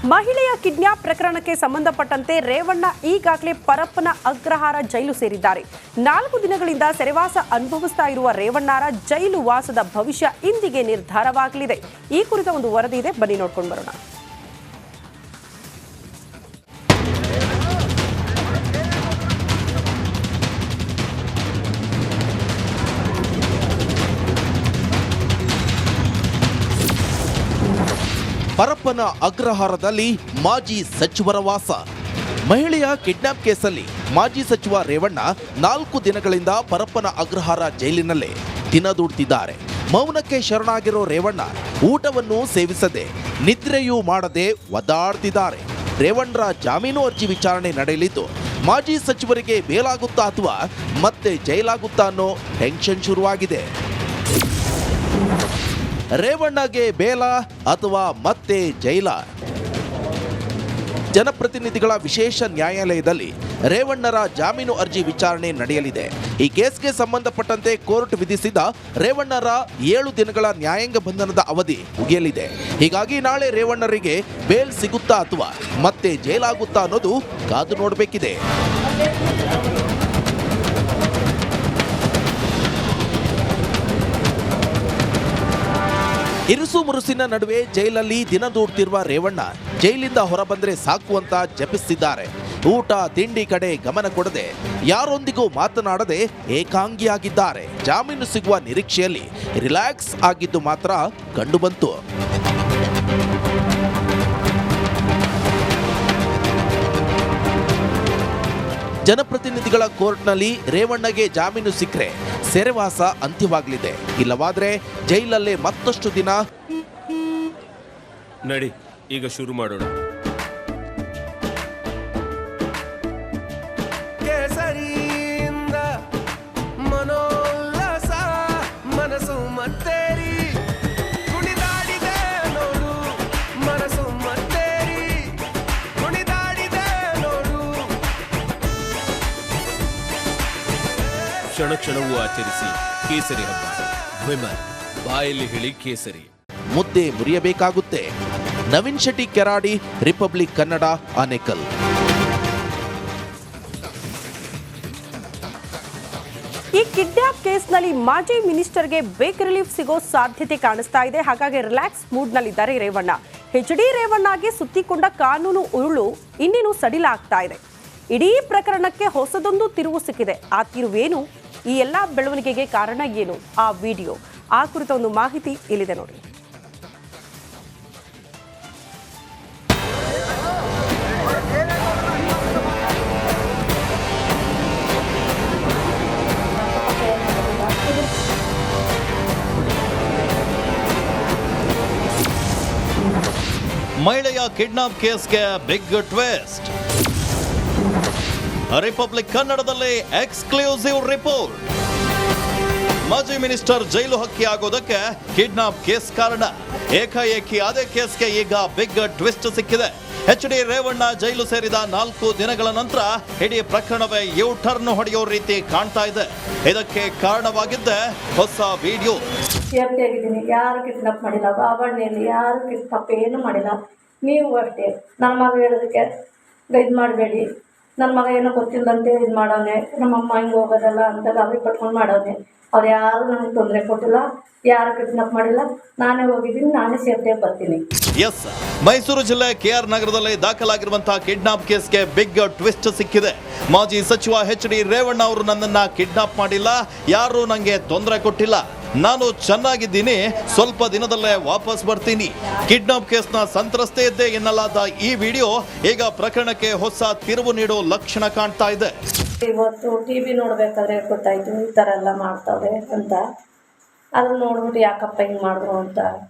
ಮಹಿಳೆಯ ಕಿಡ್ನಾಪ್ ಪ್ರಕರಣಕ್ಕೆ ಸಂಬಂಧಪಟ್ಟಂತೆ ರೇವಣ್ಣ ಈಗಾಗಲೇ ಪರಪ್ಪನ ಅಗ್ರಹಾರ ಜೈಲು ಸೇರಿದ್ದಾರೆ. 4 ದಿನಗಳಿಂದ ಸೆರೆವಾಸ ಅನುಭವಿಸ್ತಾ ಇರುವ ರೇವಣ್ಣರ ಜೈಲು ವಾಸದ ಭವಿಷ್ಯ ಇಂದಿಗೆ ನಿರ್ಧಾರವಾಗಲಿದೆ. ಈ ಕುರಿತ ಒಂದು ವರದಿ ಇದೆ, ಬನ್ನಿ ನೋಡ್ಕೊಂಡು ಬರೋಣ. ಪರಪ್ಪನ ಅಗ್ರಹಾರದಲ್ಲಿ ಮಾಜಿ ಸಚಿವರ ವಾಸ. ಮಹಿಳೆಯ ಕಿಡ್ನಾಪ್ ಕೇಸಲ್ಲಿ ಮಾಜಿ ಸಚಿವ ರೇವಣ್ಣ 4 ದಿನಗಳಿಂದ ಪರಪ್ಪನ ಅಗ್ರಹಾರ ಜೈಲಿನಲ್ಲೇ ದಿನದೂಡ್ತಿದ್ದಾರೆ. ಮೌನಕ್ಕೆ ಶರಣಾಗಿರೋ ರೇವಣ್ಣ ಊಟವನ್ನು ಸೇವಿಸದೆ ನಿದ್ರೆಯೂ ಮಾಡದೆ ಒದ್ದಾಡ್ತಿದ್ದಾರೆ. ರೇವಣ್ಣರ ಜಾಮೀನು ಅರ್ಜಿ ವಿಚಾರಣೆ ನಡೆಯಲಿದ್ದು, ಮಾಜಿ ಸಚಿವರಿಗೆ ಬೇಲಾಗುತ್ತಾ ಅಥವಾ ಮತ್ತೆ ಜೈಲಾಗುತ್ತಾ ಅನ್ನೋ ಟೆನ್ಷನ್ ಶುರುವಾಗಿದೆ. ರೇವಣ್ಣಗೆ ಬೇಲ ಅಥವಾ ಮತ್ತೆ ಜೈಲ? ಜನಪ್ರತಿನಿಧಿಗಳ ವಿಶೇಷ ನ್ಯಾಯಾಲಯದಲ್ಲಿ ರೇವಣ್ಣರ ಜಾಮೀನು ಅರ್ಜಿ ವಿಚಾರಣೆ ನಡೆಯಲಿದೆ. ಈ ಕೇಸ್ಗೆ ಸಂಬಂಧಪಟ್ಟಂತೆ ಕೋರ್ಟ್ ವಿಧಿಸಿದ ರೇವಣ್ಣರ 7 ದಿನಗಳ ನ್ಯಾಯಾಂಗ ಬಂಧನದ ಅವಧಿ ಮುಗಿಯಲಿದೆ. ಹೀಗಾಗಿ ನಾಳೆ ರೇವಣ್ಣರಿಗೆ ಬೇಲ್ ಸಿಗುತ್ತಾ ಅಥವಾ ಮತ್ತೆ ಜೈಲಾಗುತ್ತಾ ಅನ್ನೋದು ಕಾದು ನೋಡಬೇಕಿದೆ. ಇರುಸು ಮುರುಸಿನ ನಡುವೆ ಜೈಲಲ್ಲಿ ದಿನದೂಡ್ತಿರುವ ರೇವಣ್ಣ ಜೈಲಿಂದ ಹೊರಬಂದ್ರೆ ಸಾಕು ಅಂತ ಜಪಿಸ್ತಿದ್ದಾರೆ. ಊಟ ತಿಂಡಿ ಕಡೆ ಗಮನ ಕೊಡದೆ ಯಾರೊಂದಿಗೂ ಮಾತನಾಡದೆ ಏಕಾಂಗಿಯಾಗಿದ್ದಾರೆ. ಜಾಮೀನು ಸಿಗುವ ನಿರೀಕ್ಷೆಯಲ್ಲಿ ರಿಲ್ಯಾಕ್ಸ್ ಆಗಿದ್ದು ಮಾತ್ರ ಕಂಡುಬಂತು. ಜನಪ್ರತಿನಿಧಿಗಳ ಕೋರ್ಟ್ನಲ್ಲಿ ರೇವಣ್ಣಗೆ ಜಾಮೀನು ಸಿಕ್ಕರೆ ಸೆರೆವಾಸ ಅಂತ್ಯವಾಗಲಿದೆ. ಇಲ್ಲವಾದ್ರೆ ಜೈಲಲ್ಲೇ ಮತ್ತಷ್ಟು ದಿನ. ನಡಿ, ಈಗ ಶುರು ಮಾಡೋಣ. ಕೇಸರಿಯಿಂದ ಮನೋಲ್ಲಾಸ ಮನಸ್ಸು ಮತ್ತೇರಿ ಕುಣಿದಾಡಿದೆ ನೋಡು, ಮನಸ್ಸು ಮತ್ತೇರಿ ಕುಣಿದಾಡಿದೆ ನೋಡು. ಕ್ಷಣ ಕ್ಷಣವೂ ಆಚರಿಸಿ ಕೇಸರಿ ಹಬ್ಬ. ವಿಮಲ್ ಬಾಯಲ್ಲಿ ಹೇಳಿ ಕೇಸರಿ. ಮುದ್ದೆ ಮುರಿಯಬೇಕಾಗುತ್ತೆ. ನವೀನ್ ಶೆಟ್ಟಿ, ಕೆರಾಡಿ, ರಿಪಬ್ಲಿಕ್ ಕನ್ನಡ, ಆನೇಕಲ್. ಈ ಕಿಡ್ನಾಪ್ ಕೇಸ್ನಲ್ಲಿ ಮಾಜಿ ಮಿನಿಸ್ಟರ್ಗೆ ಬೇಕ್ ರಿಲೀಫ್ ಸಿಗೋ ಸಾಧ್ಯತೆ ಕಾಣಿಸ್ತಾ ಇದೆ. ಹಾಗಾಗಿ ರಿಲ್ಯಾಕ್ಸ್ ಮೂಡ್ನಲ್ಲಿದ್ದಾರೆ ರೇವಣ್ಣ. HD ರೇವಣ್ಣಗೆ ಸುತ್ತಿಕೊಂಡ ಕಾನೂನು ಉರುಳು ಇನ್ನೇನು ಸಡಿಲಾಗ್ತಾ ಇದೆ. ಇಡೀ ಪ್ರಕರಣಕ್ಕೆ ಹೊಸದೊಂದು ತಿರುವು ಸಿಕ್ಕಿದೆ. ಆ ತಿರುವೇನು? ಈ ಎಲ್ಲ ಬೆಳವಣಿಗೆಗೆ ಕಾರಣ ಏನು? ಆ ವಿಡಿಯೋ, ಆ ಕುರಿತ ಒಂದು ಮಾಹಿತಿ ಇಲ್ಲಿದೆ ನೋಡಿ. ಮಹಿಳೆಯ ಕಿಡ್ನಾಪ್ ಕೇಸ್ಗೆ ಬಿಗ್ ಟ್ವಿಸ್ಟ್. ರಿಪಬ್ಲಿಕ್ ಕನ್ನಡದಲ್ಲಿ ಎಕ್ಸ್ಕ್ಲೂಸಿವ್ ರಿಪೋರ್ಟ್. ಮಾಜಿ ಮಿನಿಸ್ಟರ್ ಜೈಲು ಹಕ್ಕಿ ಆಗೋದಕ್ಕೆ ಕಿಡ್ನಾಪ್ ಕೇಸ್ ಕಾರಣ. ಏಕಾಏಕಿ ಅದೇ ಕೇಸ್ಗೆ ಈಗ ಬಿಗ್ ಟ್ವಿಸ್ಟ್ ಸಿಕ್ಕಿದೆ. HD ರೇವಣ್ಣ ಜೈಲು ಸೇರಿದ 4 ದಿನಗಳ ನಂತರ ಇಡೀ ಪ್ರಕರಣವೇ ಯೂ ಟರ್ನ್ ಹೊಡೆಯೋ ರೀತಿ ಕಾಣ್ತಾ ಇದೆ. ಇದಕ್ಕೆ ಕಾರಣವಾಗಿದ್ದೆ ಹೊಸ ವಿಡಿಯೋ. ಸೇಫ್ಟಿಯಾಗಿದ್ದೀನಿ, ಯಾರು ಕಿಡ್ನಾಪ್ ಮಾಡಿಲ್ಲ. ಬಾಬಣ್ಣಲ್ಲಿ ಯಾರು ಕಿಡ್ನಾಪ್ ಏನು ಮಾಡಿಲ್ಲ. ನೀವು ಅಷ್ಟೇ ನನ್ನ ಮಗ ಹೇಳೋದಕ್ಕೆ ಇದು ಮಾಡಬೇಡಿ. ನನ್ನ ಮಗ ಏನೋ ಗೊತ್ತಿಲ್ಲದಂತೆ ಇದು ಮಾಡೋನೆ, ನಮ್ಮಮ್ಮ ಹಿಂಗೆ ಹೋಗೋದಲ್ಲ ಅಂತ ಗಾಬರಿ ಪಟ್ಕೊಂಡು ಮಾಡೋನೆ. ಅವ್ರು ಯಾರು ನನಗೆ ತೊಂದರೆ ಕೊಟ್ಟಿಲ್ಲ, ಯಾರು ಕಿಡ್ನಾಪ್ ಮಾಡಿಲ್ಲ. ನಾನೇ ಹೋಗಿದ್ದೀನಿ, ನಾನೇ ಸೇಫ್ಟಿಯಾಗಿ ಬರ್ತೀನಿ. ಎಸ್, ಮೈಸೂರು ಜಿಲ್ಲೆ KR ನಗರದಲ್ಲಿ ದಾಖಲಾಗಿರುವಂತಹ ಕಿಡ್ನಾಪ್ ಕೇಸ್ಗೆ ಬಿಗ್ ಟ್ವಿಸ್ಟ್ ಸಿಕ್ಕಿದೆ. ಮಾಜಿ ಸಚಿವ HD ರೇವಣ್ಣ ಅವರು ನನ್ನನ್ನ ಕಿಡ್ನಾಪ್ ಮಾಡಿಲ್ಲ, ಯಾರು ನನಗೆ ತೊಂದರೆ ಕೊಟ್ಟಿಲ್ಲ, ನಾನು ಚೆನ್ನಾಗಿದ್ದೀನಿ, ಸ್ವಲ್ಪ ದಿನದಲ್ಲೇ ವಾಪಸ್ ಬರ್ತೀನಿ. ಕಿಡ್ನಾಪ್ ಕೇಸ್ನ ಸಂತ್ರಸ್ತೆ ಇದ್ದೆ ಎನ್ನಲಾದ ಈ ವಿಡಿಯೋ ಈಗ ಪ್ರಕರಣಕ್ಕೆ ಹೊಸ ತಿರುವು ನೀಡೋ ಲಕ್ಷಣ ಕಾಣ್ತಾ ಇದೆ. ಇವತ್ತು TV ನೋಡ್ಬೇಕಾದ್ರೆ ಗೊತ್ತಾಯ್ತು ಈ ಥರ ಎಲ್ಲ ಮಾಡ್ತಾವ್ರೆ ಅಂತ. ಅದನ್ನ ನೋಡ್ಬಿಟ್ಟು ಯಾಕಪ್ಪ ಹಿಂಗೆ ಮಾಡಿದ್ರು ಅಂತ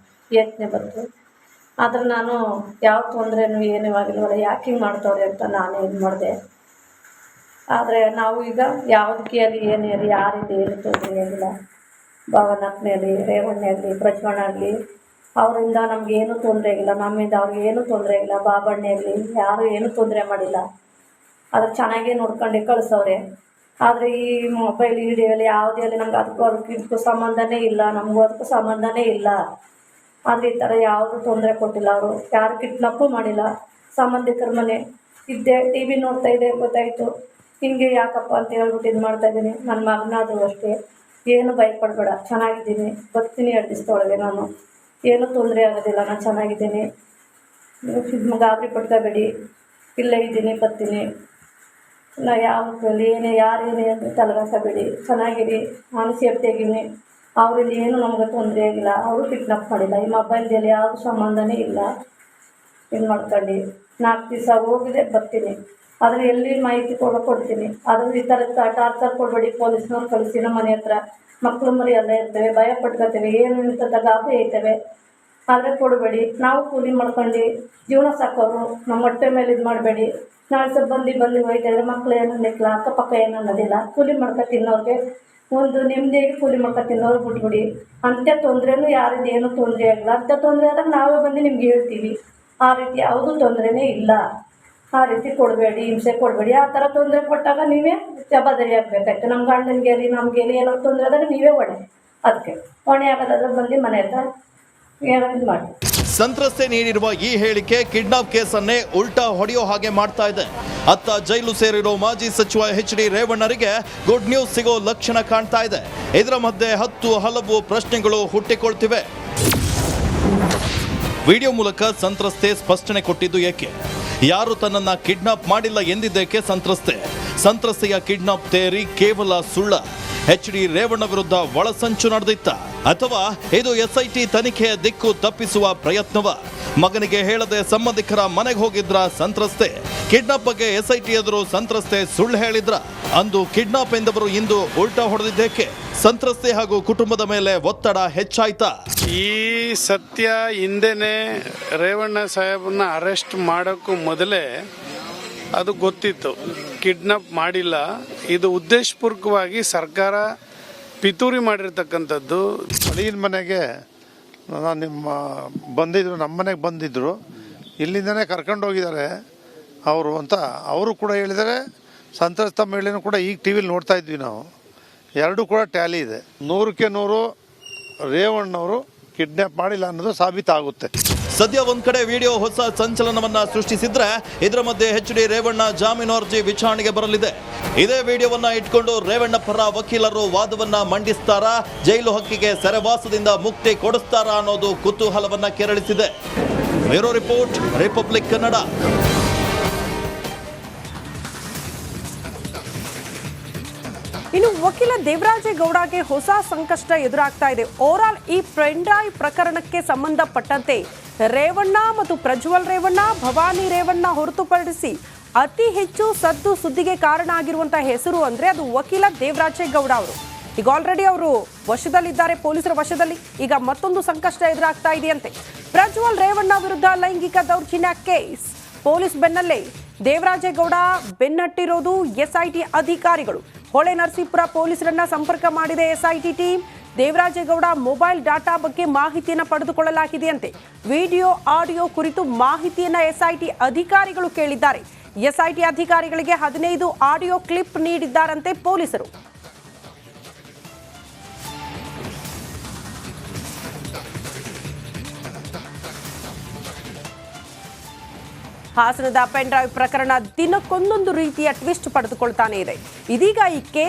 ಯೋಚನೆ ಬಂತು. ಆದ್ರೆ ನಾನು ಯಾವ ತೊಂದರೆನೂ ಏನೂ ಆಗಿಲ್ವಲ್ಲ, ಯಾಕೆ ಹಿಂಗೆ ಮಾಡ್ತಾವ್ರೆ ಅಂತ ನಾನೇ ಇದು ಮಾಡಿದೆ. ಆದರೆ ನಾವು ಈಗ ಯಾವುದಕ್ಕೆ ಅಲ್ಲಿ ಏನೇ ಅಲ್ಲಿ ಯಾರಿಂದ ಏನು ತೊಂದರೆ ಆಗಿಲ್ಲ. ಭವನಕ್ಕನೇಲಿ, ರೇವಣ್ಣಲ್ಲಿ, ಪ್ರಜ್ವಣ್ಣ ಆಗಲಿ, ಅವರಿಂದ ನಮಗೇನು ತೊಂದರೆ ಆಗಿಲ್ಲ. ನಮ್ಮಿಂದ ಅವ್ರಿಗೆ ಏನೂ ತೊಂದರೆ ಆಗಿಲ್ಲ. ಬಾಬಣ್ಣಲ್ಲಿ ಯಾರೂ ಏನೂ ತೊಂದರೆ ಮಾಡಿಲ್ಲ. ಅದ್ರ ಚೆನ್ನಾಗೇ ನೋಡ್ಕೊಂಡು ಕಳಿಸವ್ರೆ. ಆದರೆ ಈ ಮೊಬೈಲ್ ವಿಡಿಯೋಲಿ ಯಾವುದೇ ಅಲ್ಲಿ ನಮ್ಗೆ ಅದಕ್ಕೂ ಇದಕ್ಕೂ ಸಂಬಂಧನೇ ಇಲ್ಲ, ನಮಗೂ ಅದಕ್ಕೂ ಸಂಬಂಧನೇ ಇಲ್ಲ. ಆದರೆ ಈ ಥರ ಯಾವುದೂ ತೊಂದರೆ ಕೊಟ್ಟಿಲ್ಲ. ಅವರು ಯಾರು ಕಿಡ್ನಾಪ್ಪು ಮಾಡಿಲ್ಲ. ಸಂಬಂಧಿಕರ ಮನೆ ಇದ್ದೆ, ಟಿ ವಿ ನೋಡ್ತಾ ಇದ್ದೆ, ಗೊತ್ತಾಯಿತು. ಹಿಂಗೆ ಯಾಕಪ್ಪ ಅಂತ ಹೇಳ್ಬಿಟ್ಟು ಇದು ಮಾಡ್ತಾಯಿದ್ದೀನಿ. ನನ್ನ ಮಗನಾದರೂ ಅಷ್ಟೇ, ಏನು ಭಯಪಡಬೇಡ, ಚೆನ್ನಾಗಿದ್ದೀನಿ, ಬರ್ತೀನಿ 2 ದಿವಸದೊಳಗೆ, ನಾನು ಏನೂ ತೊಂದರೆ ಆಗೋದಿಲ್ಲ, ನಾನು ಚೆನ್ನಾಗಿದ್ದೀನಿ, ಇದು ಗಾಬರಿ ಪಡ್ಕೋಬೇಡಿ, ಇಲ್ಲೇ ಇದ್ದೀನಿ, ಬರ್ತೀನಿ, ನಾ ಯಾವ ಏನೇ ಯಾರೇನೇ ಅಂದರೆ ತಲೆಗಾಸಬೇಡಿ, ಚೆನ್ನಾಗಿರಿ, ನಾನು ಸೇಫ್ಟಿಯಾಗಿದ್ದೀನಿ. ಅವರಲ್ಲಿ ಏನು ನಮಗೆ ತೊಂದರೆ ಆಗಿಲ್ಲ, ಅವರು ಕಿಡ್ನಾಪ್ ಮಾಡಿಲ್ಲ. ಈ ಮೊಬೈಲ್ದಲ್ಲಿ ಯಾವ ಸಂಬಂಧನೇ ಇಲ್ಲ. ಇದು ಮಾಡ್ಕೊಂಡು 4 ದಿವಸ ಹೋಗಿದೆ, ಬರ್ತೀನಿ, ಆದರೆ ಎಲ್ಲಿ ಮಾಹಿತಿ ಕೊಡ್ತೀನಿ. ಆದರೆ ಈ ಥರ ಟಾರ್ಚರ್ ಕೊಡಬೇಡಿ, ಪೊಲೀಸ್ನವ್ರು ಕಳಿಸಿ. ನಮ್ಮ ಮನೆ ಹತ್ರ ಮಕ್ಕಳು ಮರಿ ಎಲ್ಲ ಇರ್ತವೆ, ಭಯ ಪಟ್ಕೋತೇವೆ, ಏನು ಇಂಥ ಗಾಬರಿ ಐತವೆ. ಆದರೆ ಕೊಡಬೇಡಿ, ನಾವು ಕೂಲಿ ಮಾಡ್ಕೊಂಡು ಜೀವನ ಸಾಕೋರು, ನಮ್ಮ ಹೊಟ್ಟೆ ಮೇಲೆ ಇದು ಮಾಡಬೇಡಿ. ನಾಳೆ ಸ್ವಲ್ಪ ಬಂದು ಹೋಯ್ತಾಯಿದ್ರೆ ಮಕ್ಕಳು ಏನು ಅನ್ನಿಲ್ಲ, ಅಕ್ಕಪಕ್ಕ ಏನು ಅನ್ನೋದಿಲ್ಲ. ಕೂಲಿ ಮಾಡ್ಕೊ ತಿನ್ನೋರಿಗೆ ಒಂದು ನೆಮ್ಮದಿಯಾಗಿ ಕೂಲಿ ಮಾಡ್ಕೊ ತಿನ್ನೋರು ಬಿಟ್ಬಿಡಿ. ಅಂಥ ತೊಂದರೆನೂ ಯಾರಿಂದ ಏನೂ ತೊಂದರೆ ಆಗಿಲ್ಲ. ಅಂಥ ತೊಂದರೆ ಆದಾಗ ನಾವೇ ಬಂದು ನಿಮ್ಗೆ ಹೇಳ್ತೀವಿ. ಆ ರೀತಿ ಯಾವುದೂ ತೊಂದರೆನೇ ಇಲ್ಲ. ಆ ರೀತಿ ಕೊಡಬೇಡಿ, ಹಿಂಸೆ ಕೊಡಬೇಡಿ. ಆ ಥರ ತೊಂದರೆ ಕೊಟ್ಟಾಗ ನೀವೇ ಜವಾಬ್ದಾರಿ ಆಗಬೇಕಾಯ್ತು. ನಮ್ಮ ಗಂಡನಿಗೆ ನಮಗೆ ಏನೋ ತೊಂದರೆ ಆದಾಗ ನೀವೇ ಹೊಣೆ. ಅದಕ್ಕೆ ಹೊಣೆ ಆಗೋದಾದ್ರೆ ಬಂದು ಮನೆ ಹತ್ರ ಏನೋ ಇದು ಮಾಡಿ. ಸಂತ್ರಸ್ತೆ ನೀಡಿರುವ ಈ ಹೇಳಿಕೆ ಕಿಡ್ನಾಪ್ ಕೇಸನ್ನೇ ಉಲ್ಟಾ ಹೊಡೆಯೋ ಹಾಗೆ ಮಾಡ್ತಾ ಇದೆ. ಅತ್ತ ಜೈಲು ಸೇರಿರೋ ಮಾಜಿ ಸಚಿವ HD ರೇವಣ್ಣರಿಗೆ ಗುಡ್ ನ್ಯೂಸ್ ಸಿಗೋ ಲಕ್ಷಣ ಕಾಣ್ತಾ ಇದೆ. ಇದರ ಮಧ್ಯೆ ಹಲವು ಪ್ರಶ್ನೆಗಳು ಹುಟ್ಟಿಕೊಳ್ತಿವೆ. ವಿಡಿಯೋ ಮೂಲಕ ಸಂತ್ರಸ್ತೆ ಸ್ಪಷ್ಟನೆ ಕೊಟ್ಟಿದ್ದು ಏಕೆ? ಯಾರು ತನ್ನನ್ನ ಕಿಡ್ನಾಪ್ ಮಾಡಿಲ್ಲ ಎಂದಿದ್ದೇಕೆ ಸಂತ್ರಸ್ತೆಯ ಕಿಡ್ನಾಪ್ ಥಿಯರಿ ಕೇವಲ ಸುಳ್ಳ? HD ರೇವಣ್ಣ ವಿರುದ್ಧ ಒಳಸಂಚು ನಡೆದಿತ್ತ, ಅಥವಾ ಇದು SIT ತನಿಖೆಯ ದಿಕ್ಕು ತಪ್ಪಿಸುವ ಪ್ರಯತ್ನವ? ಮಗನಿಗೆ ಹೇಳದೆ ಸಂಬಂಧಿಕರ ಮನೆಗೆ ಹೋಗಿದ್ರ ಸಂತ್ರಸ್ತೆ? ಕಿಡ್ನಾಪ್ ಬಗ್ಗೆ SIT ಎದುರು ಸಂತ್ರಸ್ತೆ ಸುಳ್ಳು ಹೇಳಿದ್ರ? ಅಂದು ಕಿಡ್ನಾಪ್ ಎಂದವರು ಇಂದು ಉಲ್ಟಾ ಹೊಡೆದಿದ್ದೇಕೆ? ಸಂತ್ರಸ್ತೆ ಹಾಗೂ ಕುಟುಂಬದ ಮೇಲೆ ಒತ್ತಡ ಹೆಚ್ಚಾಯ್ತಾ? ಈ ಸತ್ಯ ಹಿಂದೆನೆ ರೇವಣ್ಣ ಸಾಹೇಬನ್ನ ಅರೆಸ್ಟ್ ಮಾಡೋಕ್ಕೂ ಮೊದಲೇ ಅದು ಗೊತ್ತಿತ್ತು. ಕಿಡ್ನಾಪ್ ಮಾಡಿಲ್ಲ, ಇದು ಉದ್ದೇಶಪೂರ್ವಕವಾಗಿ ಸರ್ಕಾರ ಪಿತೂರಿ ಮಾಡಿರ್ತಕ್ಕಂಥದ್ದು. ಅಳಿಯನ ಮನೆಗೆ ಬಂದಿದ್ರು, ನಮ್ಮ ಮನೆಗೆ ಬಂದಿದ್ದರು, ಇಲ್ಲಿಂದನೇ ಕರ್ಕೊಂಡು ಹೋಗಿದ್ದಾರೆ ಅವರು ಅಂತ ಅವರು ಕೂಡ ಹೇಳಿದ್ದಾರೆ. ಸಂತ್ರಸ್ತ ಮಹಿಳೆನೂ ಕೂಡ ಈಗ ಟಿ ವಿಲಿ ನೋಡ್ತಾ ಇದ್ವಿ ನಾವು. ಎರಡೂ ಕೂಡ ಟ್ಯಾಲಿ ಇದೆ. 100ಕ್ಕೆ 100 ರೇವಣ್ಣವರು ಕಿಡ್ನಾಪ್ ಮಾಡಿಲ್ಲ ಅನ್ನೋದು ಸಾಬೀತಾಗುತ್ತೆ. ಸದ್ಯ ಒಂದ್ ಕಡೆ ವಿಡಿಯೋ ಹೊಸ ಸಂಚಲನವನ್ನ ಸೃಷ್ಟಿಸಿದ್ರೆ, ಇದರ ಮಧ್ಯೆ HD ರೇವಣ್ಣ ಜಾಮೀನು ಅರ್ಜಿ ವಿಚಾರಣೆಗೆ ಬರಲಿದೆ. ಇದೇ ವಿಡಿಯೋವನ್ನ ಇಟ್ಕೊಂಡು ರೇವಣ್ಣ ಪರ ವಕೀಲರು ವಾದವನ್ನ ಮಂಡಿಸ್ತಾರಾ, ಜೈಲು ಹಕ್ಕಿಗೆ ಸೆರೆವಾಸದಿಂದ ಮುಕ್ತಿ ಕೊಡಿಸ್ತಾರಾ ಅನ್ನೋದು ಕುತೂಹಲವನ್ನ ಕೆರಳಿಸಿದೆ. Bureau report, republic Kannada. ಇನ್ನು ವಕೀಲ ದೇವರಾಜೇಗೌಡಗೆ ಹೊಸ ಸಂಕಷ್ಟ ಎದುರಾಗ್ತಾ ಇದೆ. ಓವರಾಲ್ ಈ ಪೆನ್ಡ್ರೈವ್ ಪ್ರಕರಣಕ್ಕೆ ಸಂಬಂಧಪಟ್ಟಂತೆ ರೇವಣ್ಣ ಮತ್ತು ಪ್ರಜ್ವಲ್ ರೇವಣ್ಣ, ಭವಾನಿ ರೇವಣ್ಣ ಹೊರತುಪಡಿಸಿ ಅತಿ ಹೆಚ್ಚು ಸದ್ದು ಸುದ್ದಿಗೆ ಕಾರಣ ಆಗಿರುವಂತಹ ಹೆಸರು ಅಂದ್ರೆ ಅದು ವಕೀಲ ದೇವರಾಜೇಗೌಡ ಅವರು. ಈಗ ಆಲ್ರೆಡಿ ಅವರು ವಶದಲ್ಲಿದ್ದಾರೆ, ಪೊಲೀಸರ ವಶದಲ್ಲಿ. ಈಗ ಮತ್ತೊಂದು ಸಂಕಷ್ಟ ಎದುರಾಗ್ತಾ ಇದೆಯಂತೆ. ಪ್ರಜ್ವಲ್ ರೇವಣ್ಣ ವಿರುದ್ಧ ಲೈಂಗಿಕ ದೌರ್ಜನ್ಯ ಕೇಸ್. ಪೊಲೀಸ್ ಬೆನ್ನಲ್ಲೇ ದೇವರಾಜೇಗೌಡ ಬೆನ್ನಟ್ಟಿರೋದು SIT ಅಧಿಕಾರಿಗಳು. ಹೊಳೆ ನರಸೀಪುರ ಪೊಲೀಸರನ್ನ ಸಂಪರ್ಕ ಮಾಡಿದೆ SIT team. Devaraje Gowda mobile data ಬಗ್ಗೆ ಮಾಹಿತಿಯನ್ನು ಪಡೆದುಕೊಳ್ಳಲಾಗಿದೆಯಂತೆ. ವಿಡಿಯೋ ಆಡಿಯೋ ಕುರಿತು ಮಾಹಿತಿಯನ್ನ SIT ಅಧಿಕಾರಿಗಳು ಕೇಳಿದ್ದಾರೆ. SIT ಅಧಿಕಾರಿಗಳಿಗೆ 15 ಆಡಿಯೋ ಕ್ಲಿಪ್ ನೀಡಿದ್ದಾರಂತೆ ಪೊಲೀಸರು. ಹಾಸನದ ಪೆನ್ ಡ್ರೈವ್ ಪ್ರಕರಣ ದಿನಕ್ಕೊಂದೊಂದು ರೀತಿಯ ಟ್ವಿಸ್ಟ್ ಪಡೆದುಕೊಳ್ತಾನೆ ಇದೆ. ಇದೀಗ ಈ